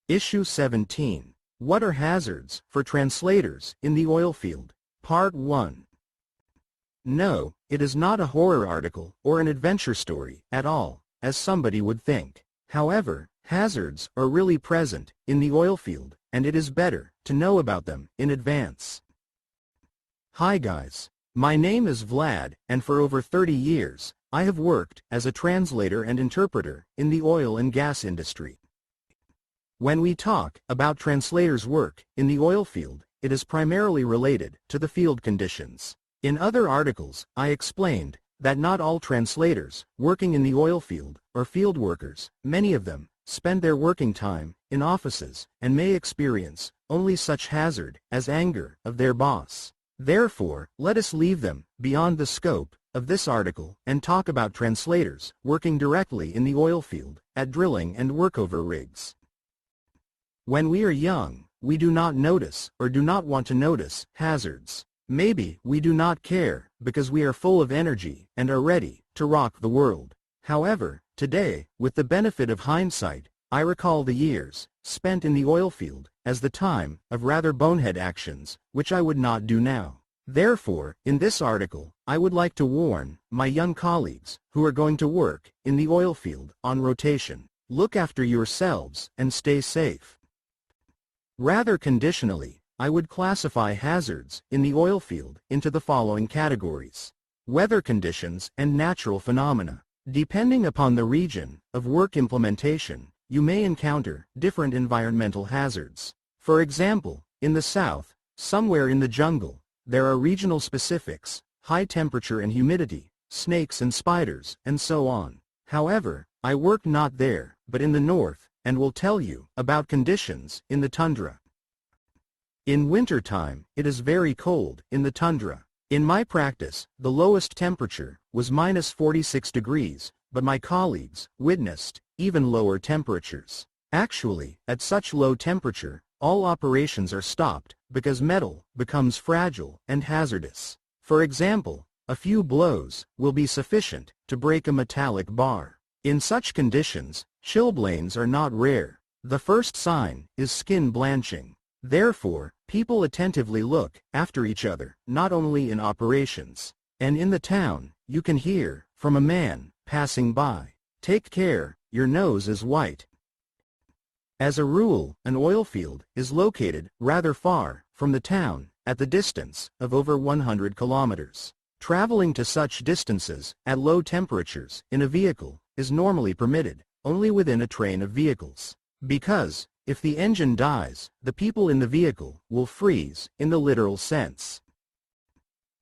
Issue 17. What are hazards for translators in the oil field? Part 1. No, it is not a horror article or an adventure story at all, as somebody would think. However, hazards are really present in the oil field, and it is better to know about them in advance. Hi guys. My name is Vlad, and for over 30 years, I have worked as a translator and interpreter in the oil and gas industry. When we talk about translators' work in the oil field, it is primarily related to the field conditions. In other articles, I explained that not all translators working in the oil field are field workers. Many of them spend their working time in offices and may experience only such hazard as anger of their boss. Therefore, let us leave them beyond the scope of this article and talk about translators working directly in the oil field at drilling and workover rigs. When we are young, we do not notice or do not want to notice hazards. Maybe we do not care because we are full of energy and are ready to rock the world. However, today, with the benefit of hindsight, I recall the years spent in the oil field as the time of rather bonehead actions, which I would not do now. Therefore, in this article, I would like to warn my young colleagues who are going to work in the oil field on rotation. Look after yourselves and stay safe. Rather conditionally, I would classify hazards in the oil field into the following categories: weather conditions and natural phenomena. Depending upon the region of work implementation, you may encounter different environmental hazards. For example, in the south, somewhere in the jungle, there are regional specifics, high temperature and humidity, snakes and spiders, and so on. However, I work not there, but in the north, and will tell you about conditions in the tundra. In winter time, it is very cold in the tundra. In my practice, the lowest temperature was -46 degrees, but my colleagues witnessed even lower temperatures. Actually, at such low temperature, all operations are stopped because metal becomes fragile and hazardous. For example, a few blows will be sufficient to break a metallic bar. In such conditions, chilblains are not rare. The first sign is skin blanching. Therefore, people attentively look after each other, not only in operations. And in the town, you can hear from a man passing by, "Take care, your nose is white." As a rule, an oil field is located rather far from the town, at the distance of over 100 kilometers. Traveling to such distances at low temperatures in a vehicle is normally permitted only within a train of vehicles. Because, if the engine dies, the people in the vehicle will freeze in the literal sense.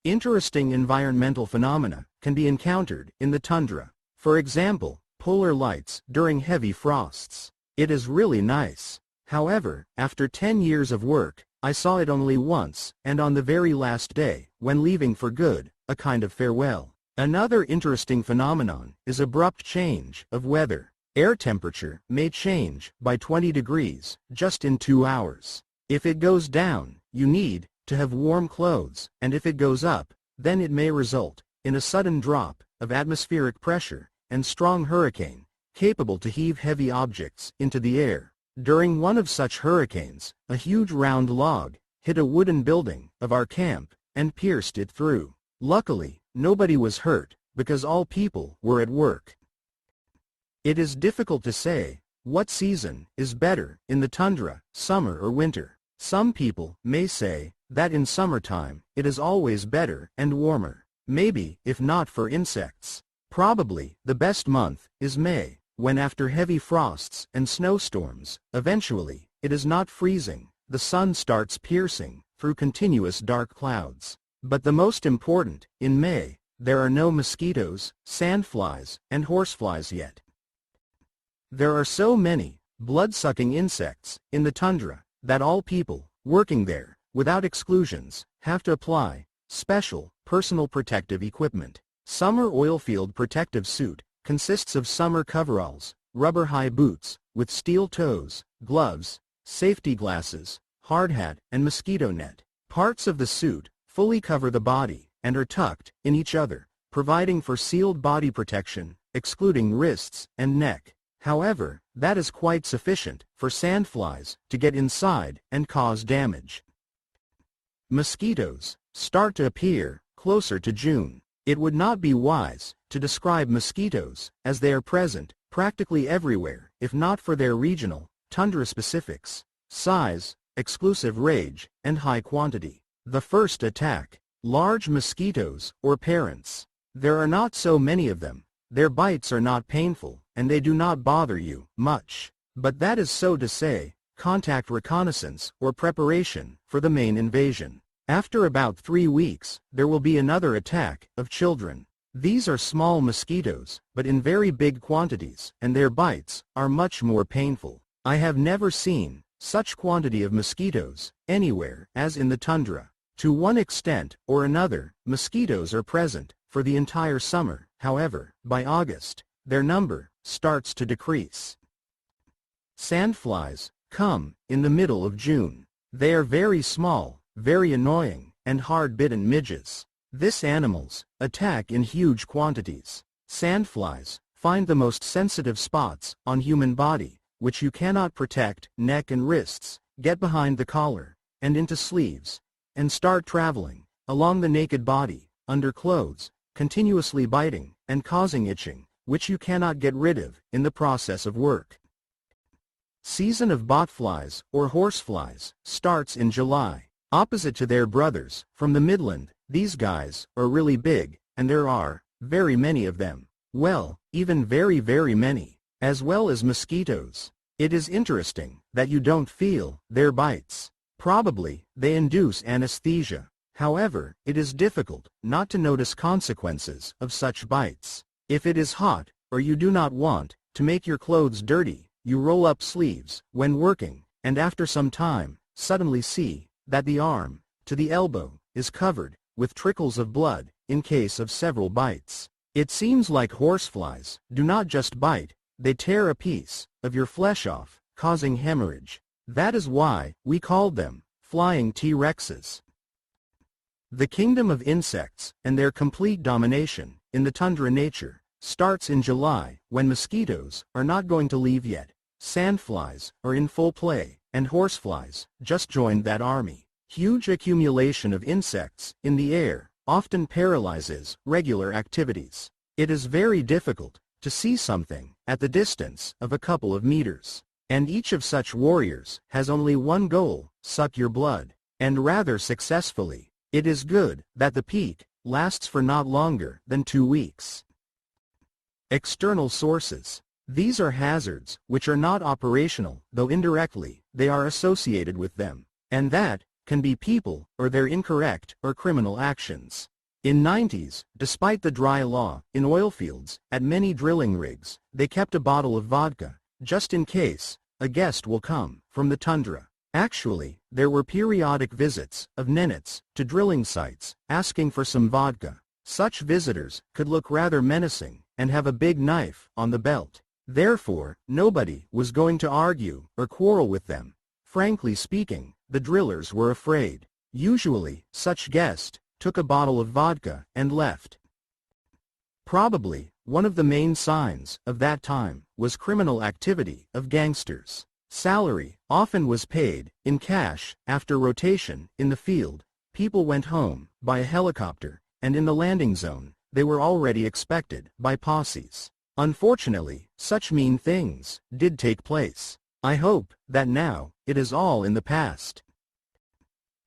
Interesting environmental phenomena can be encountered in the tundra. For example, polar lights during heavy frosts. It is really nice. However, after 10 years of work, I saw it only once, and on the very last day, when leaving for good, a kind of farewell. Another interesting phenomenon is abrupt change of weather. Air temperature may change by 20 degrees just in 2 hours. If it goes down, you need to have warm clothes, and if it goes up, then it may result in a sudden drop of atmospheric pressure and strong hurricane, capable to heave heavy objects into the air. During one of such hurricanes, a huge round log hit a wooden building of our camp and pierced it through. Luckily, nobody was hurt, because all people were at work. It is difficult to say what season is better in the tundra, summer or winter. Some people may say that in summertime it is always better and warmer. Maybe, if not for insects. Probably the best month is May, when after heavy frosts and snowstorms, eventually, it is not freezing, the sun starts piercing through continuous dark clouds. But the most important, in May, there are no mosquitoes, sandflies, and horseflies yet. There are so many blood-sucking insects in the tundra that all people working there, without exclusions, have to apply special personal protective equipment. Summer oilfield protective suit consists of summer coveralls, rubber high boots with steel toes, gloves, safety glasses, hard hat, and mosquito net. Parts of the suit fully cover the body and are tucked in each other, providing for sealed body protection, excluding wrists and neck. However, that is quite sufficient for sandflies to get inside and cause damage. Mosquitoes start to appear closer to June. It would not be wise to describe mosquitoes as they are present practically everywhere if not for their regional, tundra specifics, size, exclusive range, and high quantity. The first attack. Large mosquitoes or parents. There are not so many of them. Their bites are not painful, and they do not bother you much. But that is so to say, contact reconnaissance or preparation for the main invasion. After about 3 weeks, there will be another attack of children. These are small mosquitoes, but in very big quantities, and their bites are much more painful. I have never seen such quantity of mosquitoes anywhere as in the tundra. To one extent or another, mosquitoes are present for the entire summer. However, by August, their number starts to decrease. Sandflies come in the middle of June. They are very small, very annoying, and hard-bitten midges. These animals attack in huge quantities. Sandflies find the most sensitive spots on human body, which you cannot protect, neck and wrists, get behind the collar, and into sleeves, and start traveling along the naked body, under clothes, continuously biting and causing itching, which you cannot get rid of in the process of work. Season of botflies or horseflies starts in July. Opposite to their brothers from the Midland, these guys are really big, and there are very many of them. Well, even very many, as well as mosquitoes. It is interesting that you don't feel their bites. Probably, they induce anesthesia. However, it is difficult not to notice consequences of such bites. If it is hot, or you do not want to make your clothes dirty, you roll up sleeves when working, and after some time, suddenly see that the arm, to the elbow, is covered with trickles of blood in case of several bites. It seems like horseflies do not just bite, they tear a piece of your flesh off, causing hemorrhage. That is why we called them flying T-Rexes. The kingdom of insects and their complete domination in the tundra nature starts in July, when mosquitoes are not going to leave yet. Sandflies are in full play, and horseflies just joined that army. Huge accumulation of insects in the air often paralyzes regular activities. It is very difficult to see something at the distance of a couple of meters. And each of such warriors has only one goal: suck your blood. And rather successfully. It is good that the peak lasts for not longer than 2 weeks. External sources. These are hazards which are not operational, though indirectly they are associated with them. And that can be people or their incorrect or criminal actions. In 90s, despite the dry law in oil fields, at many drilling rigs, they kept a bottle of vodka, just in case a guest will come from the tundra. Actually, there were periodic visits of Nenets to drilling sites, asking for some vodka. Such visitors could look rather menacing and have a big knife on the belt. Therefore, nobody was going to argue or quarrel with them. Frankly speaking, the drillers were afraid. Usually, such guest took a bottle of vodka and left. Probably, one of the main signs of that time was criminal activity of gangsters. Salary often was paid in cash. After rotation in the field, people went home by a helicopter, and in the landing zone, they were already expected by posses. Unfortunately, such mean things did take place. I hope that now it is all in the past.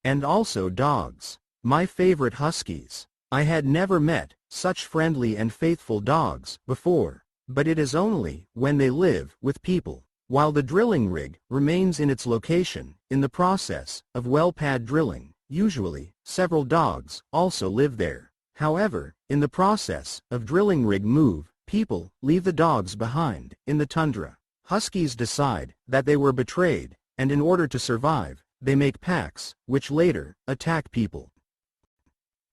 And also dogs. My favorite huskies. I had never met such friendly and faithful dogs before, but it is only when they live with people. While the drilling rig remains in its location, in the process of well pad drilling, usually several dogs also live there. However, in the process of drilling rig move, people leave the dogs behind in the tundra. Huskies decide that they were betrayed, and in order to survive, they make packs, which later attack people.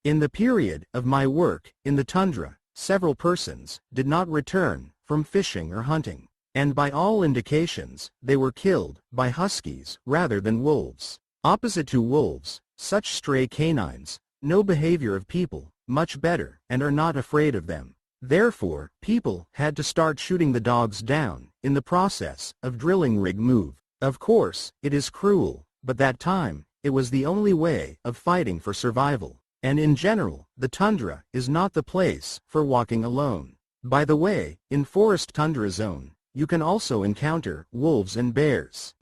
In the period of my work in the tundra, several persons did not return from fishing or hunting, and by all indications, they were killed by huskies rather than wolves. Opposite to wolves, such stray canines know behavior of people much better and are not afraid of them. Therefore, people had to start shooting the dogs down in the process of drilling rig move. Of course, it is cruel, but that time, it was the only way of fighting for survival. And in general, the tundra is not the place for walking alone. By the way, in forest tundra zone, you can also encounter wolves and bears.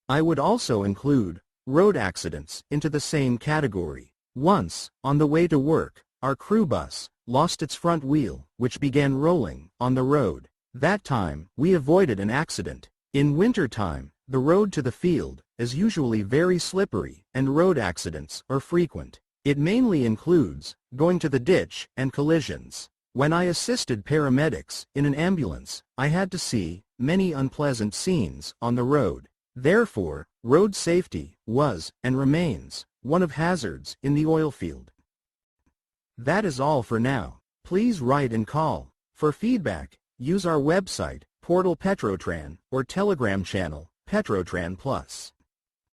I would also include road accidents into the same category. Once, on the way to work, our crew bus lost its front wheel, which began rolling on the road. That time, we avoided an accident. In winter time, the road to the field is usually very slippery and road accidents are frequent. It mainly includes going to the ditch and collisions. When I assisted paramedics in an ambulance, I had to see many unpleasant scenes on the road. Therefore, road safety was and remains one of hazards in the oil field. That is all for now. Please write and call. For feedback, use our website, portal Petrotran, or Telegram channel, Petrotran Plus.